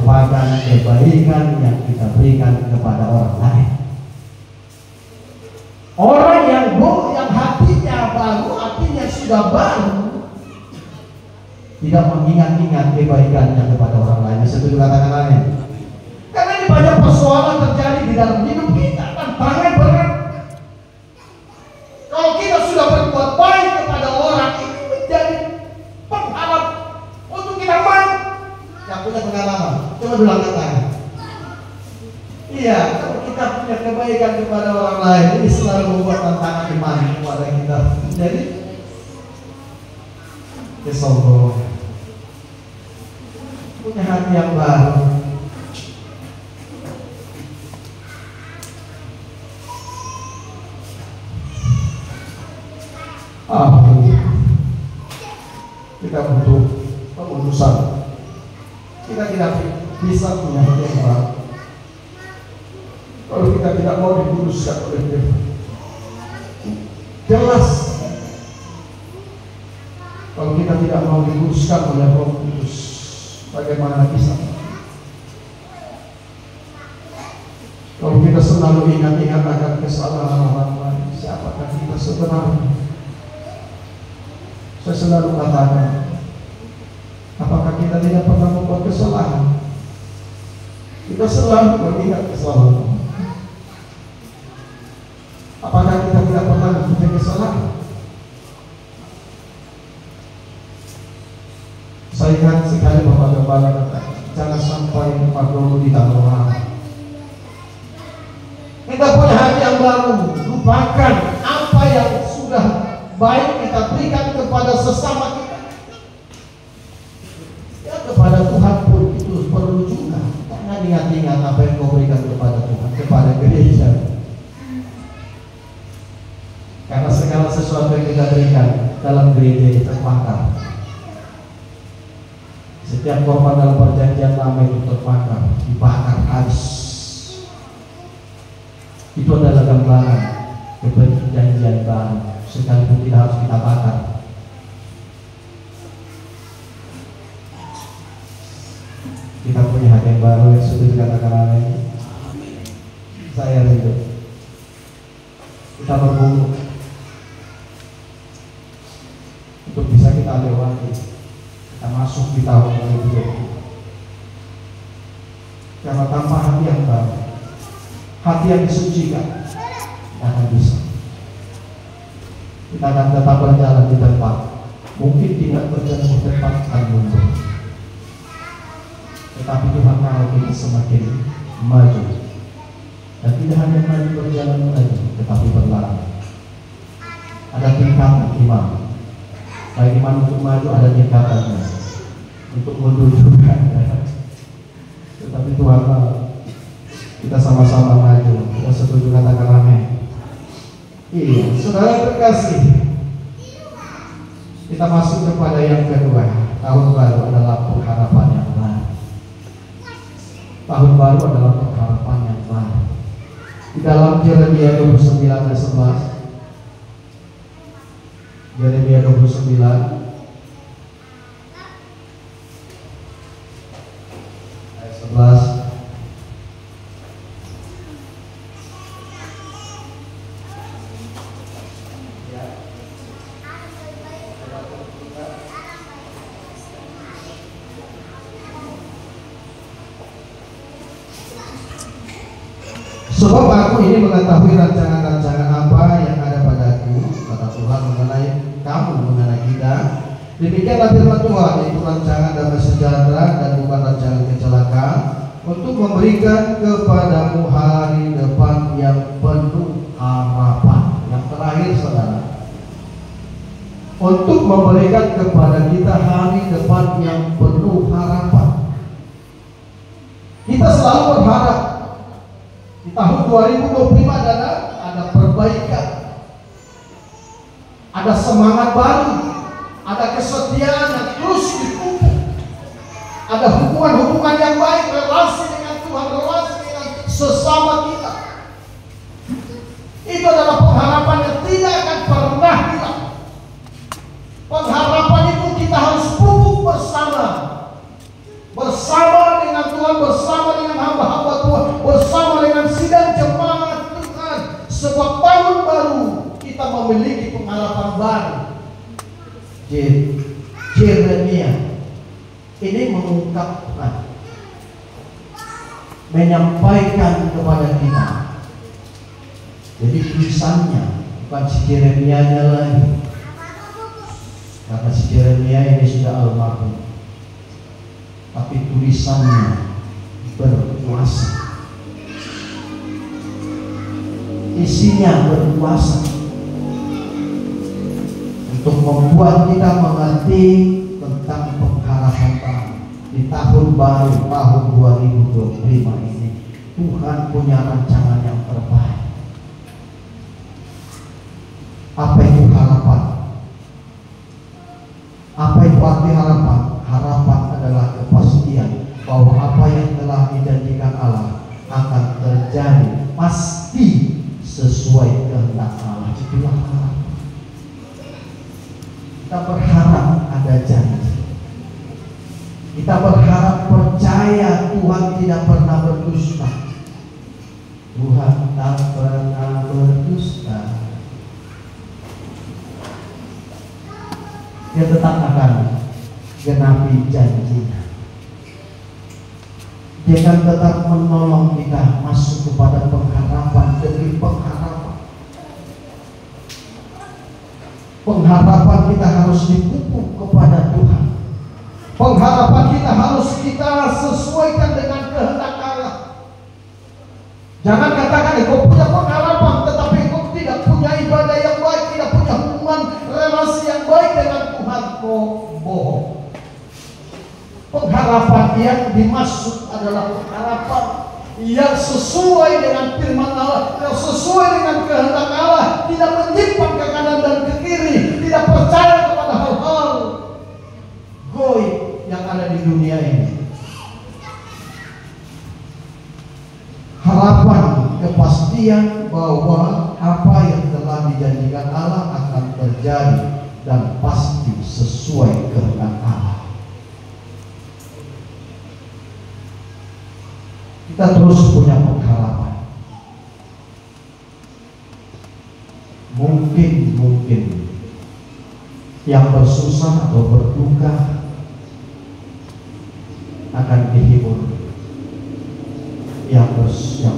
merupakan kebaikan yang kita berikan kepada orang lain. Orang yang hatinya baru, hatinya sudah baru, tidak mengingat-ingat kebaikannya kepada orang lain. Setuju katakan amin? Karena ini banyak persoalan terjadi di dalam hidup kita, tantangan berat. Kalau kita sudah berbuat baik kepada orang, ini menjadi penghalang untuk kita baik. Yang punya pengalaman, coba bilang katakan. Iya, kalau kita punya kebaikan kepada orang lain, ini selalu membuat tantangan iman kepada kita. Jadi kesombongan, punya hati yang baru. Kita butuh pengudusan. Kita tidak bisa punya hati yang baru kalau kita tidak mau dikuduskan oleh Dia. Jelas, kalau kita tidak mau dikuduskan oleh Roh Kudus, bagaimana bisa? Kalau kita selalu ingat-ingat akan kesalahan orang lain, siapakah kita sebenarnya? Saya selalu katakan, apakah kita tidak pernah membuat kesalahan? Kita selalu mengingat kesalahan. Apakah kita tidak pernah membuat kesalahan? Saya ingat sekali Bapak Gembala kata, jangan sampai Pak ditanggung orang. Kita punya hati yang baru, lupakan apa yang sudah baik kita berikan kepada sesama kita. Ya, kepada Tuhan pun itu perlu juga. Jangan ingat-ingat apa yang kau berikan kepada Tuhan, kepada gereja. Karena segala sesuatu yang kita berikan dalam gereja terbakar. Setiap korban dalam perjanjian lama itu terbakar, dibakar habis. Itu adalah gambaran perjanjian baru, sekalipun tidak harus kita bakar. Kita punya hati yang baru yang sudah dikatakan amin. Saya rindu kita berbungkuk untuk bisa kita lewati, kita masuk di tahun 2020. Karena tanpa hati yang baru, hati yang disucikan, tidak akan bisa. Kita akan tetap berjalan di tempat, mungkin tidak berjalan di tempat akan mundur. Tetapi Tuhan mau kita semakin maju, dan tidak hanya maju berjalan maju, tetapi berlari. Ada tingkatan iman. Baik iman untuk maju ada tingkatannya, untuk mundur juga. Tetapi Tuhan mau kita sama-sama maju. Kita setuju katakan amin. Iya, saudara terkasih, kita masuk kepada yang kedua. Tahun baru adalah pengharapan yang baru. Tahun baru adalah pengharapan yang baru. Di dalam Yeremia 29 ayat 11, Yeremia 29 ayat 11. Sebab aku ini mengetahui rancangan-rancangan apa yang ada padaku, kata Tuhan, mengenai kamu, mengenai kita. Demikianlah firman Tuhan, yaitu rancangan damai sejahtera dan bukan rancangan kecelakaan, untuk memberikan kepadamu hari depan yang penuh harapan. Yang terakhir, saudara, untuk memberikan kepada kita hari depan yang penuh harapan. Kita selalu berharap di tahun 2025 ada perbaikan, ada semangat baru, ada kesetiaan yang terus dipupuk, ada hubungan-hubungan yang baik, relasi dengan Tuhan, relasi dengan sesama kita. Itu adalah pengharapan yang tidak akan pernah hilang. Pengharapan itu kita harus pupuk bersama dengan Tuhan, mengungkapkan, menyampaikan kepada kita. Jadi tulisannya bukan si Yeremia-nya lagi, karena si Yeremia ini sudah almarhum, tapi tulisannya berkuasa, isinya berkuasa untuk membuat kita mengerti tentang pengharapan di tahun baru, tahun 2025 ini. Tuhan punya rancangan yang terbaik. Apa itu harapan? Apa itu arti harapan? Harapan adalah kepastian bahwa apa yang telah dijanjikan Allah akan terjadi, pasti sesuai kehendak Allah. Itulah harapan. Kita berharap ada janji. Kita berharap, percaya Tuhan tidak pernah berdusta. Tuhan tak pernah berdusta. Dia tetap akan genapi janjinya. Dia akan tetap menolong kita masuk kepada pengharapan demi pengharapan. Pengharapan kita harus dipupuk kepada Tuhan. Pengharapan kita harus kita sesuaikan dengan kehendak Allah. Jangan katakan engkau punya pengharapan tetapi engkau tidak punya ibadah yang baik, tidak punya hubungan relasi yang baik dengan Tuhan. Kau bohong. Pengharapan yang dimaksud adalah pengharapan yang sesuai dengan firman Allah, yang sesuai dengan kehendak Allah, tidak menyimpang ke kanan dan ke kiri, tidak percaya kepada hal-hal goib yang ada di dunia ini. Harapan, kepastian bahwa apa yang telah dijanjikan Allah akan terjadi dan pasti sesuai kehendak Allah. Kita terus punya pengharapan. Mungkin yang bersusah atau berduka akan dihibur. Yang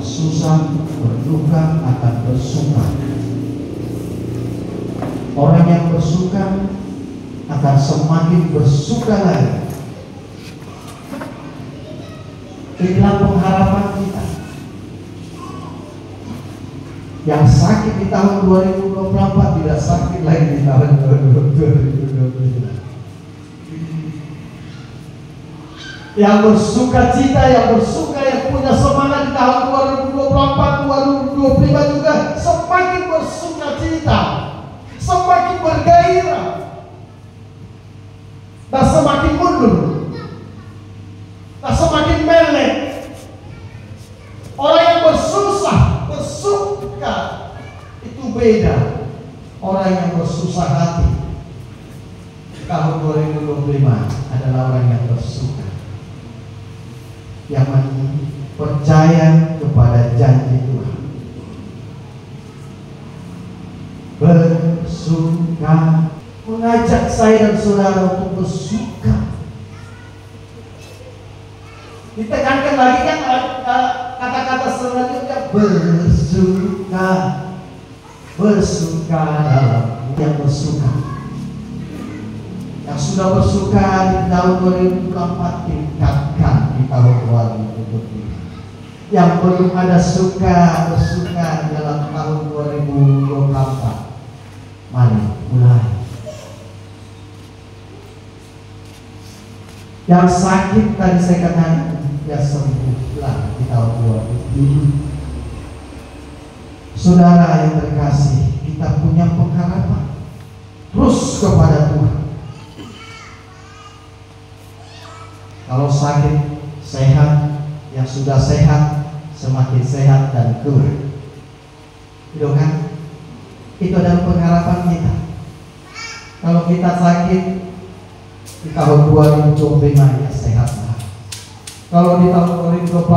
susah, berduka akan bersuka. Orang yang bersuka akan semakin bersuka lagi. Inilah pengharapan kita. Yang sakit di tahun 2024 tidak sakit lagi di tahun 2025. Yang bersuka cita, yang punya semangat di tahun 2024, 2025 juga semakin bersuka cita, semakin bergairah, dan semakin mundur, dan semakin melek. Orang yang bersuka itu beda. Orang yang bersusah hati tahun 2025 adalah orang yang bersuka, yang percaya kepada janji Tuhan. Bersuka, mengajak saya dan saudara untuk bersuka. Ditekankan lagi kan kata-kata selanjutnya, bersuka dalam yang bersuka. Yang sudah bersuka di tahun 2024 tingkatkan di tahun 2025. Yang belum ada bersuka dalam tahun 2024, mari mulai. Yang sakit tadi saya katakan, ya sembuhlah di tahun 2025. Saudara yang terkasih, kita punya pengharapan terus kepada Tuhan. Kalau sakit, sehat. Yang sudah sehat semakin sehat dan kuat. Itu kan? Itu adalah pengharapan kita. Kalau kita sakit di tahun 2025 ya sehatlah. Kalau di tahun 2024